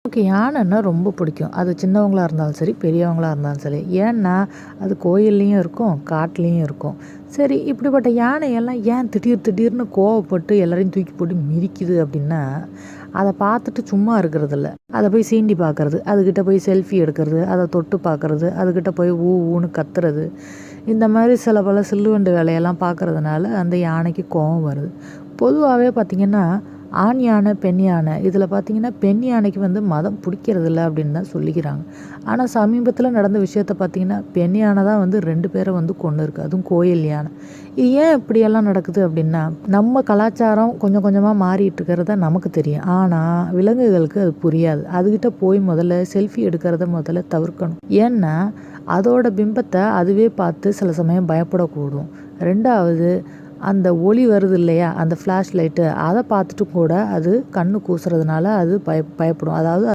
எனக்கு யானைன்னா ரொம்ப பிடிக்கும். அது சின்னவங்களா இருந்தாலும் சரி, பெரியவங்களா இருந்தாலும் சரி. ஏன்னா, அது கோயில்லயும் இருக்கும், காட்டுலயும் இருக்கும். சரி, இப்படிப்பட்ட யானையெல்லாம் ஏன் திடீர்னு கோவப்பட்டு எல்லாரையும் தூக்கி போட்டு மிதிக்குது அப்படின்னா, அத பார்த்துட்டு சும்மா இருக்கிறதில்ல. அத போய் சீண்டி பார்க்கறது, அதுகிட்ட போய் செல்ஃபி எடுக்கிறது, அத தொட்டு பார்க்கறது, அதுகிட்ட போய் ஊன்னு கத்துறது. இந்த மாரி சில பல சில்லுவண்டு வேலையெல்லாம் பார்க்கறதுனால அந்த யானைக்கு கோவம் வருது. பொதுவாவே பார்த்தீங்கன்னா, ஆண் யானை, பெண் யானை இதில பார்த்தீங்கன்னா, பெண் யானைக்கு வந்து மதம் பிடிக்கிறதில்ல அப்படின்னு தான் சொல்லிக்கிறாங்க. ஆனா சமீபத்தில நடந்த விஷயத்த பார்த்தீங்கன்னா, பெண் யானை தான் வந்து 2 பேர வந்து கொன்னுருக்கு. அதுவும் கோயில் யானை. இது ஏன் இப்படியெல்லாம் நடக்குது அப்படின்னா, நம்ம கலாச்சாரம் கொஞ்சம் கொஞ்சமா மாறிட்டு இருக்கிறத நமக்கு தெரியும். ஆனா விலங்குகளுக்கு அது புரியாது. அதுகிட்ட போய் முதல்ல செல்ஃபி எடுக்கிறத முதல்ல தவிர்க்கணும். ஏன்னா, அதோட பிம்பத்த அதுவே பார்த்து சில சமயம் பயப்படக்கூடும். 2வது அந்த ஒளி வருது இல்லையா? அந்த ஃப்ளாஷ் லைட்டு அத பார்த்துட்டு கூட அது கண்ணு கூசுறதுனால அது பயப்படும். அதாவது